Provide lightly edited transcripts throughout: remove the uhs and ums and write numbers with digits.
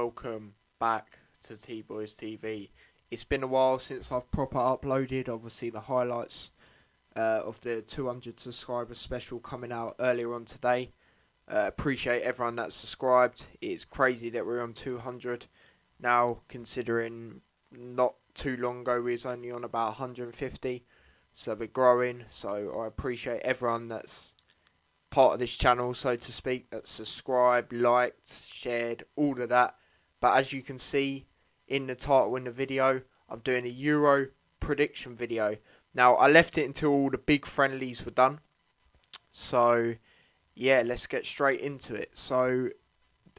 welcome back to T-Boys TV. It's been a while since I've proper uploaded, obviously the highlights of the 200 subscriber special coming out earlier on today. Appreciate everyone that's subscribed. It's crazy that we're on 200 now, considering not too long ago we was only on about 150, so we're growing. So I appreciate everyone that's part of this channel, so to speak, that subscribed, liked, shared, all of that. But as you can see in the title in the video, I'm doing a Euro prediction video. Now, I left it until all the big friendlies were done. So, yeah, let's get straight into it. So,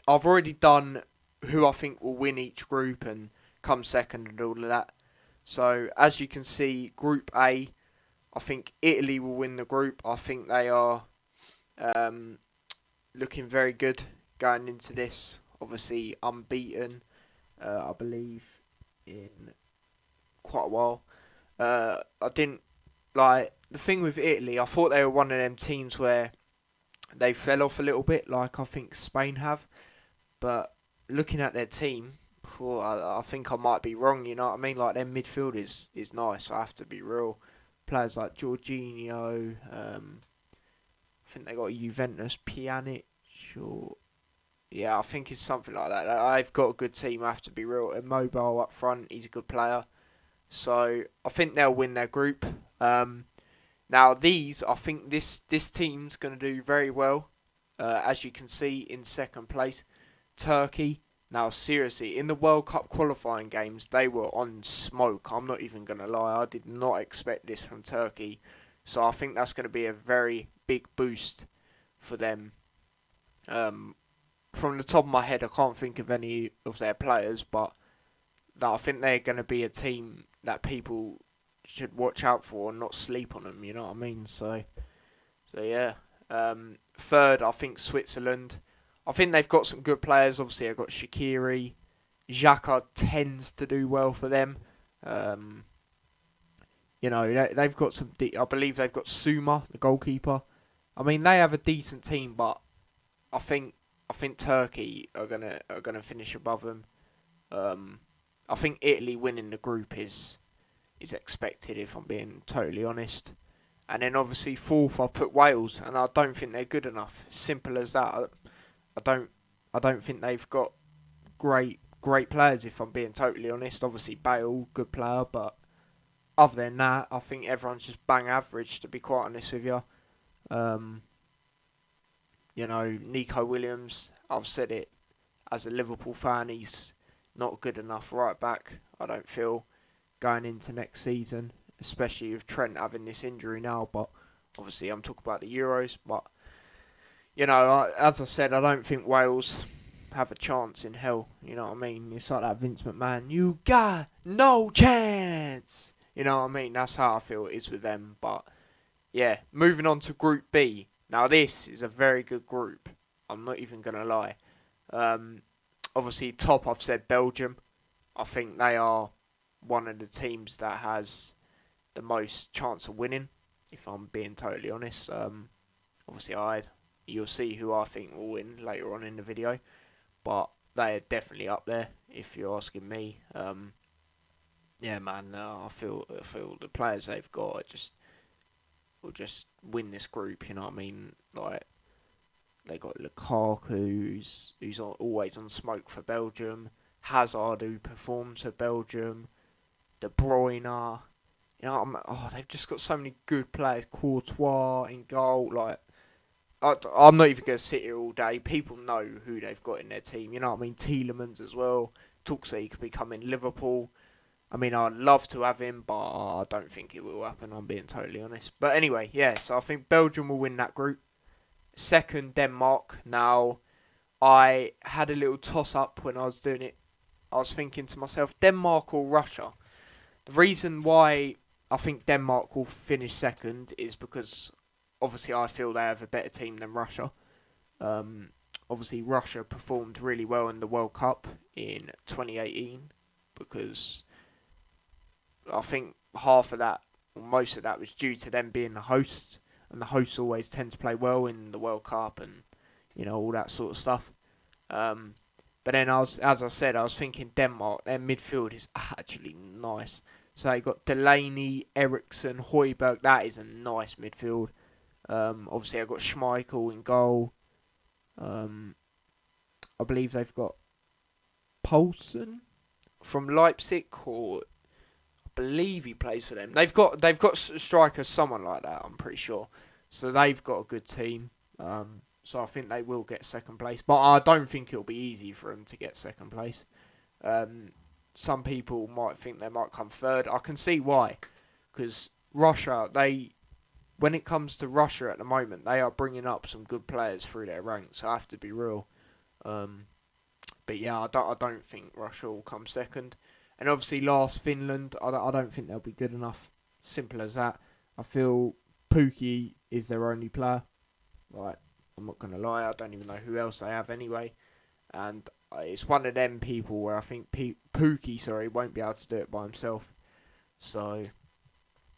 I've already done who I think will win each group and come second and all of that. So, as you can see, Group A, I think Italy will win the group. I think they are looking very good going into this. Obviously unbeaten, I believe, in quite a while. I didn't like the thing with Italy. I thought they were one of them teams where they fell off a little bit, like I think Spain have. But looking at their team, I think I might be wrong. You know what I mean? Like their midfield is nice. I have to be real. Players like Jorginho. I think they got a Juventus Pjanic, or yeah, I think it's something like that. I've got a good team. I have to be real. Immobile up front, he's a good player, so I think they'll win their group. Now I think this team's going to do very well. As you can see in second place, Turkey. Now seriously, in the World Cup qualifying games, they were on smoke. I'm not even going to lie. I did not expect this from Turkey. So I think that's going to be a very big boost for them. From the top of my head, I can't think of any of their players, but I think they're going to be a team that people should watch out for and not sleep on them. You know what I mean? So yeah. Third, I think Switzerland. I think they've got some good players. Obviously, they've got Shaqiri. Xhaka tends to do well for them. You know, they've got some. I believe they've got Suma, the goalkeeper. I mean, they have a decent team, but I think Turkey are gonna finish above them. I think Italy winning the group is expected, if I'm being totally honest. And then obviously fourth, I've put Wales, and I don't think they're good enough. Simple as that. I don't think they've got great players, if I'm being totally honest. Obviously Bale, good player, but other than that, I think everyone's just bang average, to be quite honest with you. You know, Nico Williams, I've said it as a Liverpool fan, he's not good enough right back, I don't feel, going into next season, especially with Trent having this injury now. But obviously I'm talking about the Euros. But, you know, as I said, I don't think Wales have a chance in hell. You know what I mean? It's like that Vince McMahon, you got no chance. You know what I mean? That's how I feel it is with them. But, yeah, moving on to Group B. Now, this is a very good group. I'm not even going to lie. Obviously, top, I've said Belgium. I think they are one of the teams that has the most chance of winning, if I'm being totally honest. Obviously, you'll see who I think will win later on in the video. But they are definitely up there, if you're asking me. Yeah, man, I feel the players they've got will just win this group. You know what I mean? Like they got Lukaku, who's always on smoke for Belgium. Hazard, who performs for Belgium. De Bruyne. You know, they've just got so many good players. Courtois in goal. Like, I'm not even going to sit here all day. People know who they've got in their team. You know what I mean? Tielemans as well. Talks that he could be coming Liverpool. I mean, I'd love to have him, but I don't think it will happen, I'm being totally honest. But anyway, yeah, so I think Belgium will win that group. Second, Denmark. Now, I had a little toss-up when I was doing it. I was thinking to myself, Denmark or Russia? The reason why I think Denmark will finish second is because, obviously, I feel they have a better team than Russia. Obviously, Russia performed really well in the World Cup in 2018 because I think half of that, or most of that, was due to them being the hosts, and the hosts always tend to play well in the World Cup and, you know, all that sort of stuff. But then as I said, I was thinking Denmark. Their midfield is actually nice. So they got Delaney, Eriksson, Højbjerg. That is a nice midfield. Obviously, I've got Schmeichel in goal. I believe they've got Poulsen from Leipzig, or I believe he plays for them. They've got strikers, someone like that. I'm pretty sure. So they've got a good team. So I think they will get second place, but I don't think it'll be easy for them to get second place. Some people might think they might come third. I can see why, because Russia, when it comes to Russia at the moment, they are bringing up some good players through their ranks. I have to be real. But yeah, I don't think Russia will come second. And obviously last, Finland, I don't think they'll be good enough. Simple as that. I feel Pukki is their only player. Like, I'm not going to lie, I don't even know who else they have anyway. And it's one of them people where I think Pukki, won't be able to do it by himself. So,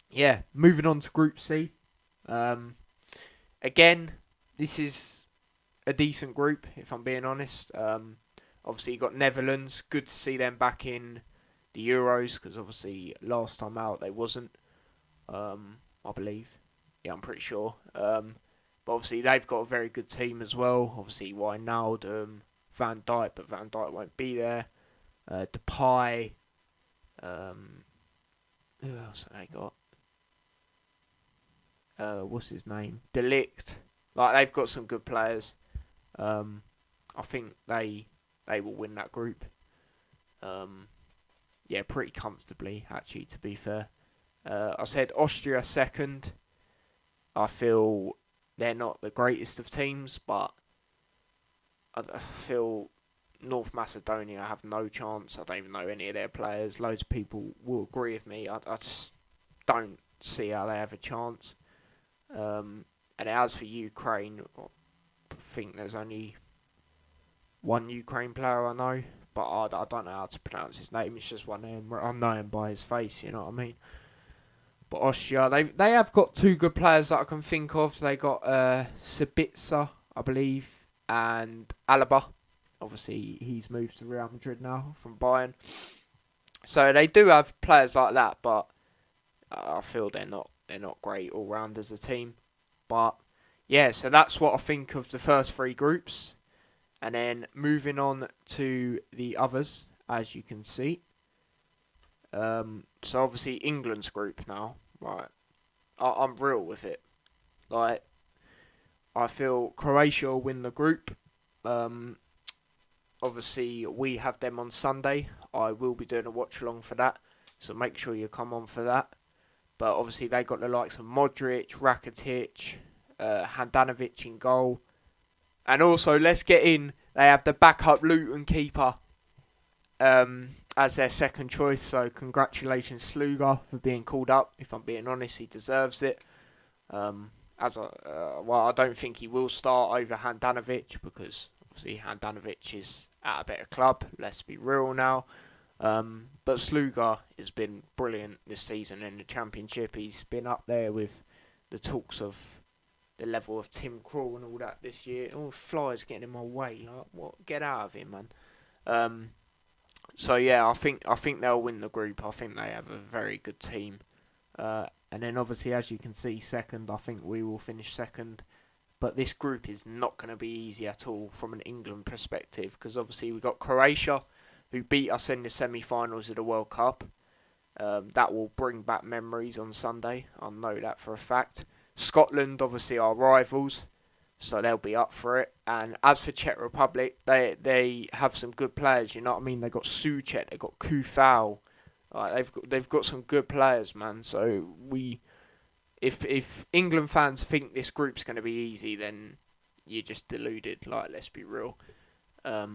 yeah, moving on to Group C. Again, this is a decent group, if I'm being honest. Obviously, you got Netherlands. Good to see them back in the Euros, because obviously last time out they wasn't. I believe. Yeah, I'm pretty sure. But obviously they've got a very good team as well. Obviously Wijnaldum, Van Dijk, but Van Dijk won't be there. Depay. Who else have they got? What's his name? De Ligt. Like, they've got some good players. I think they will win that group. Yeah, pretty comfortably, actually, to be fair. I said Austria second. I feel they're not the greatest of teams, but I feel North Macedonia have no chance. I don't even know any of their players. Loads of people will agree with me. I just don't see how they have a chance. And as for Ukraine, I think there's only one Ukraine player I know, but I don't know how to pronounce his name. It's just one name. I know him by his face, you know what I mean? But Austria, they have got two good players that I can think of. They got Sabitzer, I believe, and Alaba. Obviously, he's moved to Real Madrid now from Bayern. So they do have players like that, but I feel they're not great all round as a team. But yeah, so that's what I think of the first three groups. And then moving on to the others, as you can see. So obviously England's group now, right? I'm real with it. Like, I feel Croatia will win the group. Obviously we have them on Sunday. I will be doing a watch along for that, so make sure you come on for that. But obviously they got the likes of Modric, Rakitic, Handanovic in goal. And also, let's get in, they have the backup Luton keeper as their second choice. So congratulations, Sluga, for being called up. If I'm being honest, he deserves it. I don't think he will start over Handanovic, because obviously Handanovic is at a better club. Let's be real now. But Sluga has been brilliant this season in the Championship. He's been up there with the talks of the level of Tim Krul and all that this year. Oh, flies getting in my way. Like, what? Get out of here, man. So yeah, I think they'll win the group. I think they have a very good team. And then obviously, as you can see, second, I think we will finish second. But this group is not going to be easy at all from an England perspective, because obviously we've got Croatia, who beat us in the semi-finals of the World Cup. That will bring back memories on Sunday. I know that for a fact. Scotland, obviously, are rivals, so they'll be up for it. And as for Czech Republic, they have some good players, you know what I mean? They've got Souček, they've got Kufal. They've got some good players, man. So if England fans think this group's going to be easy, then you're just deluded. Like, let's be real. But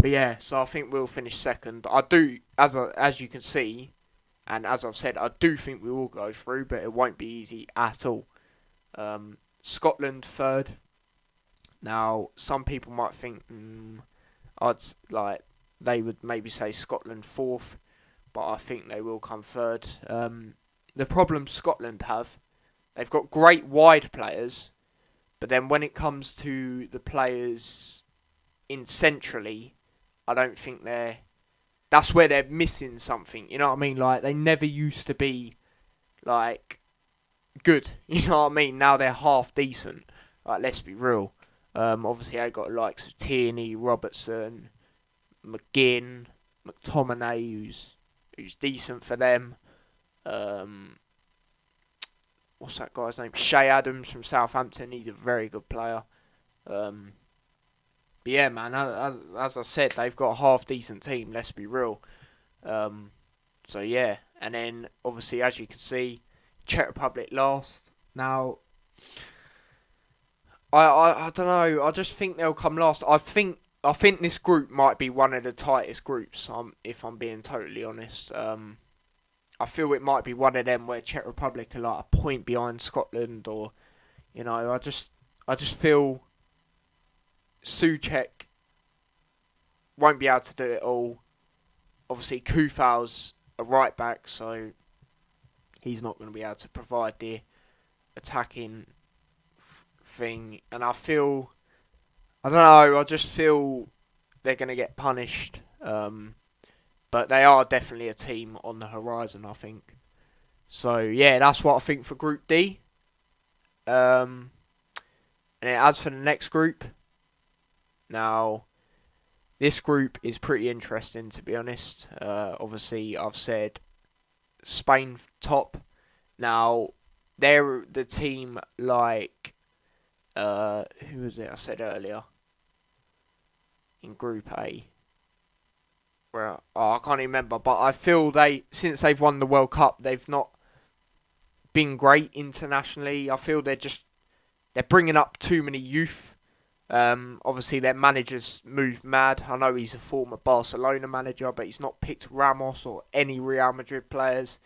yeah, so I think we'll finish second. I do, as you can see, and as I've said, I do think we will go through, but it won't be easy at all. Scotland third. Now, some people might think they would maybe say Scotland fourth, but I think they will come third. The problem Scotland have, they've got great wide players, but then when it comes to the players in centrally, I don't think that's where they're missing something. You know what I mean? Like, they never used to be, like, good. You know what I mean? Now they're half decent. Like, let's be real. Obviously, they got the likes of Tierney, Robertson, McGinn, McTominay, who's decent for them. Um, what's that guy's name? Shay Adams from Southampton. He's a very good player. But yeah, man, as I said, they've got a half decent team. Let's be real. So yeah, and then obviously, as you can see, Czech Republic last. Now, I don't know. I just think they'll come last. I think this group might be one of the tightest groups. If I'm being totally honest. I feel it might be one of them where Czech Republic are like a point behind Scotland, or I just feel Souček won't be able to do it all. Obviously, Kufal's a right back, so he's not going to be able to provide the attacking thing. And I don't know, I just feel they're going to get punished. But they are definitely a team on the horizon, I think. So, yeah, that's what I think for Group D. And as for the next group, now, this group is pretty interesting, to be honest. Obviously, I've said Spain top. Now, they're the team like, who was it I said earlier? In Group A. Well, I can't even remember, but I feel since they've won the World Cup, they've not been great internationally. I feel they're bringing up too many youth. Obviously, their manager's moved mad. I know he's a former Barcelona manager, but he's not picked Ramos or any Real Madrid players,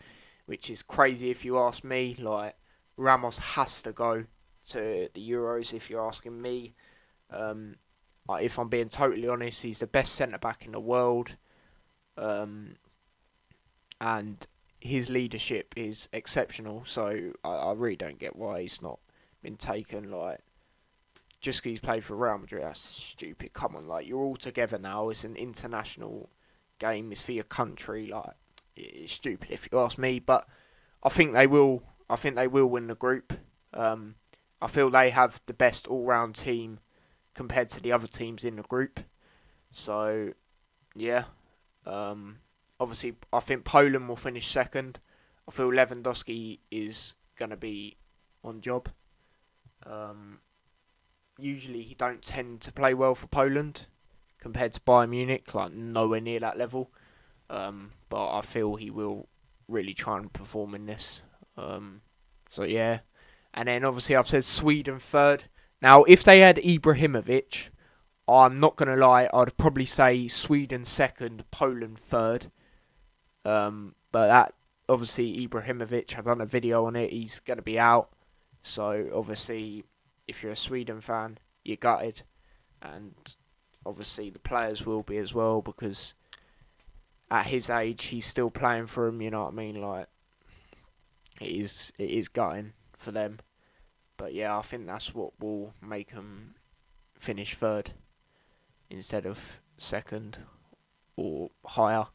which is crazy if you ask me. Like, Ramos has to go to the Euros if you're asking me. If I'm being totally honest, he's the best centre-back in the world. And his leadership is exceptional, so I really don't get why he's not been taken. Like, just because he's played for Real Madrid, that's stupid. Come on, like, you're all together now. It's an international game. It's for your country. Like, it's stupid if you ask me. But I think they will. I think they will win the group. I feel they have the best all-round team compared to the other teams in the group. So, yeah. Obviously, I think Poland will finish second. I feel Lewandowski is going to be on job. Usually, he don't tend to play well for Poland compared to Bayern Munich, like nowhere near that level. But I feel he will really try and perform in this. So, yeah. And then, obviously, I've said Sweden third. Now, if they had Ibrahimovic, I'm not going to lie, I'd probably say Sweden second, Poland third. But that, obviously, Ibrahimovic, I've done a video on it, he's going to be out. So, obviously, if you're a Sweden fan, you're gutted. And, obviously, the players will be as well, because at his age, he's still playing for them, you know what I mean? Like, it is gutting for them. But, yeah, I think that's what will make them finish third instead of second or higher.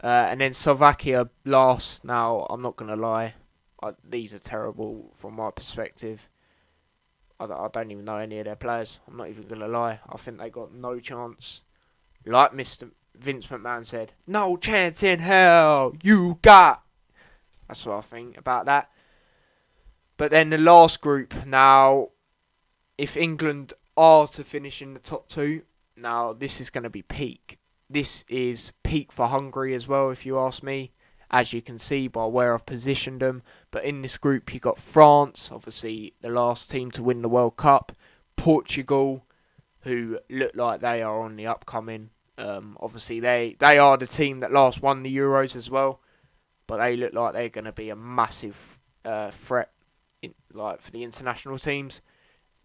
And then Slovakia last. Now, I'm not going to lie, these are terrible from my perspective. I don't even know any of their players. I'm not even going to lie. I think they got no chance. Like Mr. Vince McMahon said, no chance in hell you got. That's what I think about that. But then the last group. Now, if England are to finish in the top two, now this is going to be peak. This is peak for Hungary as well, if you ask me, as you can see by where I've positioned them. But in this group, you've got France, obviously the last team to win the World Cup, Portugal, who look like they are on the upcoming. Obviously, they are the team that last won the Euros as well, but they look like they're going to be a massive threat for the international teams.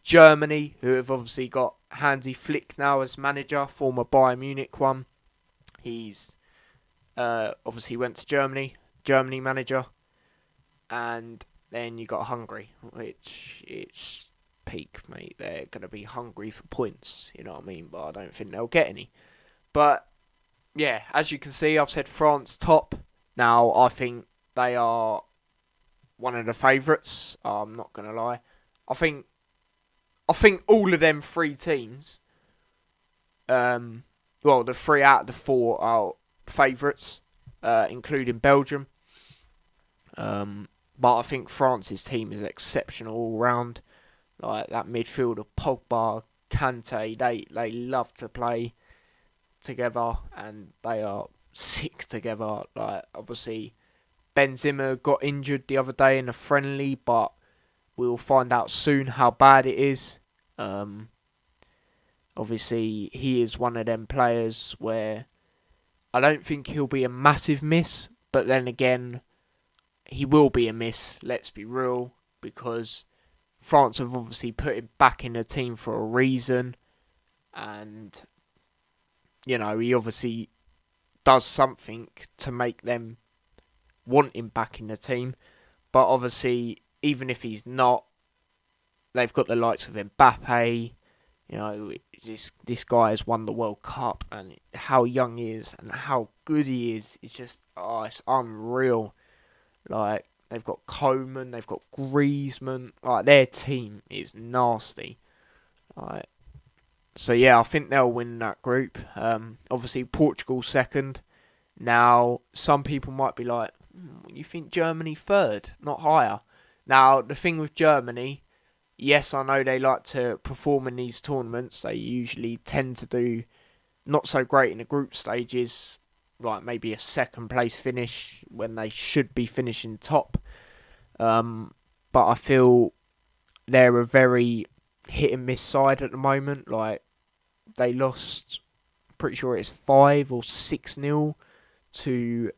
Germany, who have obviously got Hansi Flick now as manager, former Bayern Munich one. He's obviously went to Germany manager. And then you got Hungary, which it's peak, mate. They're going to be hungry for points, you know what I mean? But I don't think they'll get any. But yeah, as you can see, I've said France top. Now, I think they are one of the favourites. I'm not going to lie. I think all of them three teams, well, the three out of the four are favourites, including Belgium. But I think France's team is exceptional all round. Like that midfield of Pogba, Kante, they love to play together and they are sick together. Like obviously Benzema got injured the other day in a friendly, but we'll find out soon how bad it is. Obviously he is one of them players where I don't think he'll be a massive miss, but then again he will be a miss, let's be real, because France have obviously put him back in the team for a reason, and you know he obviously does something to make them want him back in the team. But obviously, even if he's not, they've got the likes of Mbappe. You know, this guy has won the World Cup, and how young he is and how good he is just it's unreal. Like they've got Coman, they've got Griezmann. Like their team is nasty. Like so, yeah, I think they'll win that group. Obviously Portugal second. Now some people might be like, you think Germany third, not higher? Now the thing with Germany, yes, I know they like to perform in these tournaments. They usually tend to do not so great in the group stages, like maybe a second place finish when they should be finishing top. But I feel they're a very hit and miss side at the moment. Like they lost, pretty sure it's 5 or 6-0 to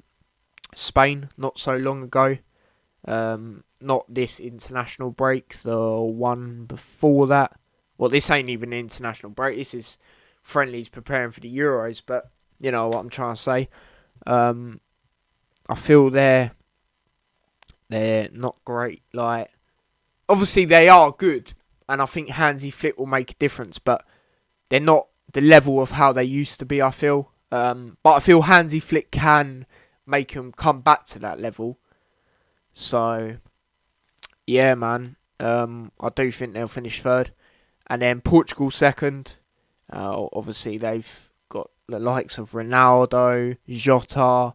Spain not so long ago. Not this international break, the one before that. Well, this ain't even an international break. This is friendlies preparing for the Euros, but you know what I'm trying to say. I feel they're not great. Like, obviously they are good, and I think Hansi Flick will make a difference, but they're not the level of how they used to be, I feel. But I feel Hansi Flick can make them come back to that level. So, yeah, man. I do think they'll finish third. And then Portugal second. Obviously, they've got the likes of Ronaldo, Jota,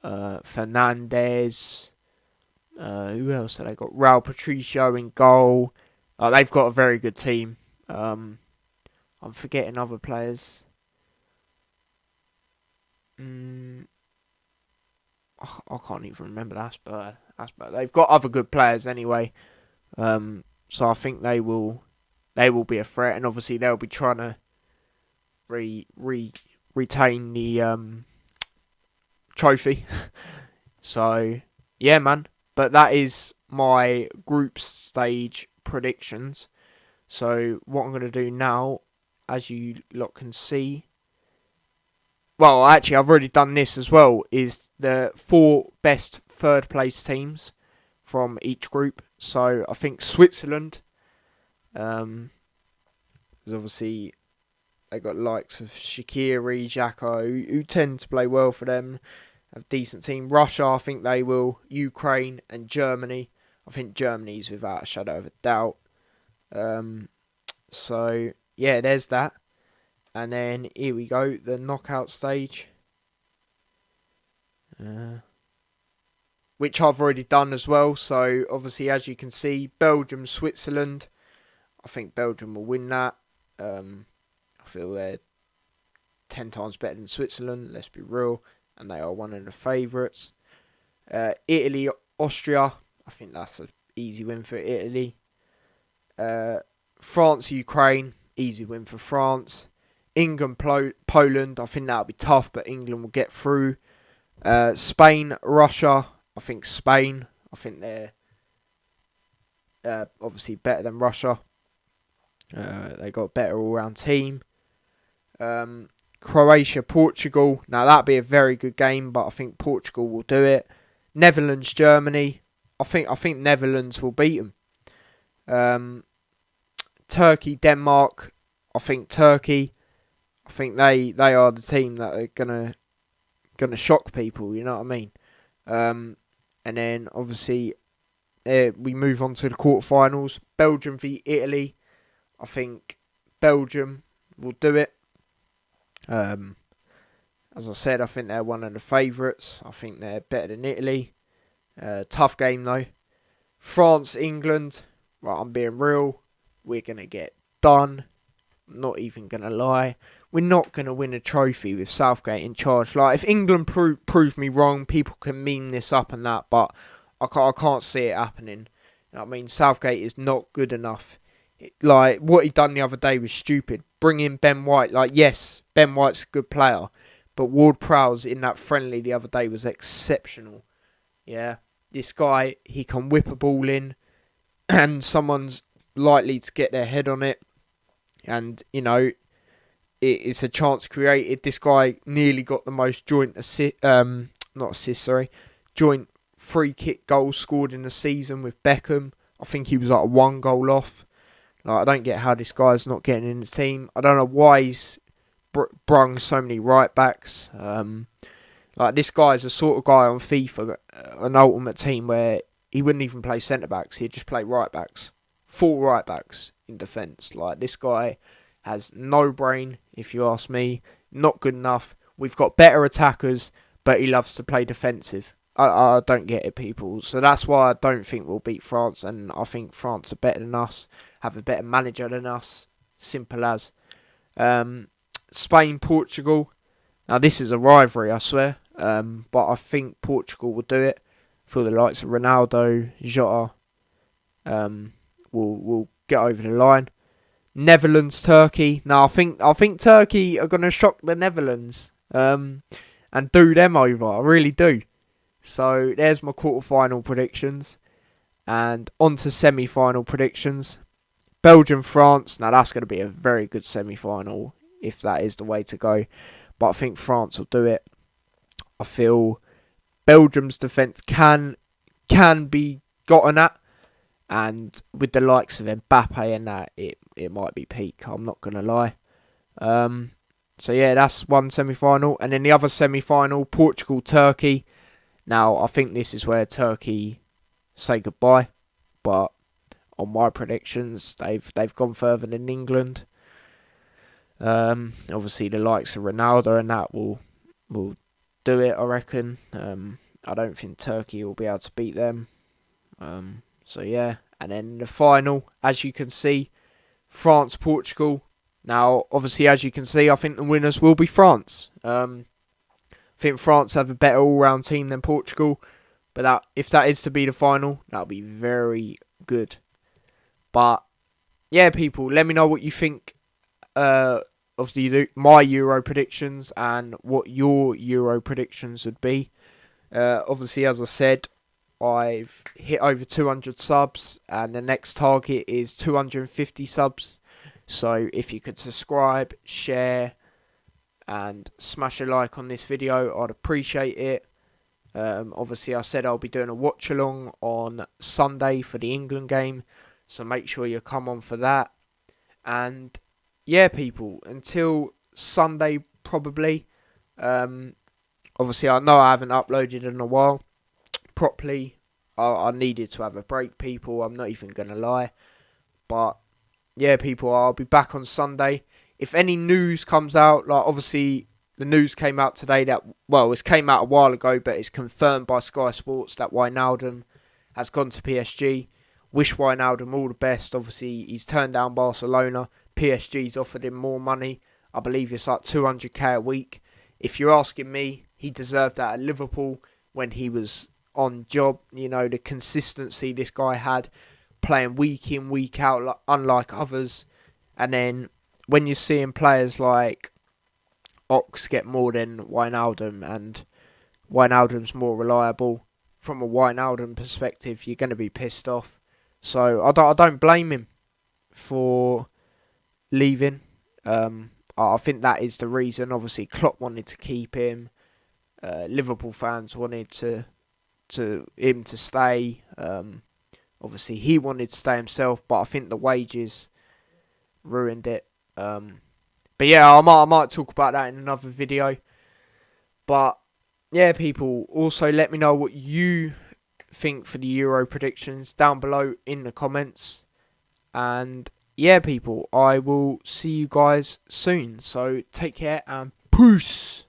Fernandes. Who else have they got? Raul Patricio in goal. They've got a very good team. I'm forgetting other players. I can't even remember that. But they've got other good players anyway. So I think they will be a threat, and obviously they'll be trying to retain the trophy. So yeah, man. But that is my group stage predictions. So what I'm going to do now, as you lot can see, well, actually, I've already done this as well, is the 4 best third place teams from each group. So I think Switzerland, because obviously they got likes of Shaqiri, Xhaka, who tend to play well for them, have a decent team. Russia, I think they will. Ukraine and Germany. I think Germany's without a shadow of a doubt. So yeah, there's that. And then here we go, the knockout stage. Which I've already done as well. So obviously, as you can see, Belgium, Switzerland. I think Belgium will win that. I feel they're 10 times better than Switzerland, let's be real. And they are one of the favourites. Italy, Austria. I think that's an easy win for Italy. France, Ukraine. Easy win for France. England, Poland. I think that'll be tough, but England will get through. Spain, Russia. I think Spain. I think they're obviously better than Russia. They got a better all-round team. Croatia, Portugal. Now that'd be a very good game, but I think Portugal will do it. Netherlands, Germany. I think Netherlands will beat them. Turkey, Denmark. I think Turkey. I think they are the team that are gonna gonna shock people. You know what I mean? And then obviously we move on to the quarterfinals. Belgium v Italy. I think Belgium will do it. As I said, I think they're one of the favourites. I think they're better than Italy. Tough game though. France, England. Right, I'm being real. We're going to get done. I'm not even going to lie. We're not going to win a trophy with Southgate in charge. Like, if England prove me wrong, people can meme this up and that, but I can't see it happening. You know what I mean? Southgate is not good enough. Like, what he done the other day was stupid. Bring in Ben White. Like, yes, Ben White's a good player, but Ward-Prowse in that friendly the other day was exceptional. Yeah, this guy, he can whip a ball in and someone's likely to get their head on it. And, you know, it's a chance created. This guy nearly got the most joint free kick goals scored in the season with Beckham. I think he was like 1 goal off. Like, I don't get how this guy's not getting in the team. I don't know why he's brung so many right backs. Like, this guy's the sort of guy on FIFA, an ultimate team where he wouldn't even play centre backs. He'd just play right backs, full right backs in defence. Like, this guy has no brain, if you ask me. Not good enough. We've got better attackers, but he loves to play defensive. I don't get it, people. So that's why I don't think we'll beat France, and I think France are better than us, have a better manager than us. Simple as. Spain, Portugal. Now, this is a rivalry, I swear. But I think Portugal will do it. For the likes of Ronaldo, Jota, will get over the line. Netherlands, Turkey. Now, I think Turkey are going to shock the Netherlands and do them over. I really do. So, there's my quarterfinal predictions. And on to semi-final predictions. Belgium, France. Now, that's going to be a very good semi-final, if that is the way to go. But I think France will do it. I feel Belgium's defence can be gotten at. And with the likes of Mbappe and that, it might be peak. I'm not going to lie. So, yeah, that's one semi-final. And then the other semi-final, Portugal-Turkey. Now, I think this is where Turkey say goodbye. But on my predictions, they've gone further than England. Obviously, the likes of Ronaldo and that will do it, I reckon. I don't think Turkey will be able to beat them. So, yeah. And then the final, as you can see, France-Portugal. Now, obviously, as you can see, I think the winners will be France. I think France have a better all-round team than Portugal. But if that is to be the final, that'll be very good. But, yeah, people, let me know what you think of my Euro predictions and what your Euro predictions would be. Obviously, as I said, I've hit over 200 subs, and the next target is 250 subs. So if you could subscribe, share, and smash a like on this video, I'd appreciate it. Obviously, I said I'll be doing a watch along on Sunday for the England game, so make sure you come on for that. And yeah, people, until Sunday probably. Obviously, I know I haven't uploaded in a while properly. I needed to have a break, people. I'm not even going to lie. But yeah, people, I'll be back on Sunday. If any news comes out, like obviously the news came out today that, well, it came out a while ago, but it's confirmed by Sky Sports that Wijnaldum has gone to PSG. Wish Wijnaldum all the best. Obviously, he's turned down Barcelona. PSG's offered him more money. I believe it's like 200k a week. If you're asking me, he deserved that at Liverpool when he was on job. You know, the consistency this guy had, playing week in, week out, unlike others. And then when you're seeing players like Ox get more than Wijnaldum, and Wijnaldum's more reliable, from a Wijnaldum perspective, you're going to be pissed off. So I don't blame him for leaving. I think that is the reason. Obviously, Klopp wanted to keep him. Liverpool fans wanted him to stay. Obviously, he wanted to stay himself, but I think the wages ruined it. But yeah, I might talk about that in another video. But yeah, people, also let me know what you think for the Euro predictions down below in the comments. And yeah, people, I will see you guys soon. So take care and peace.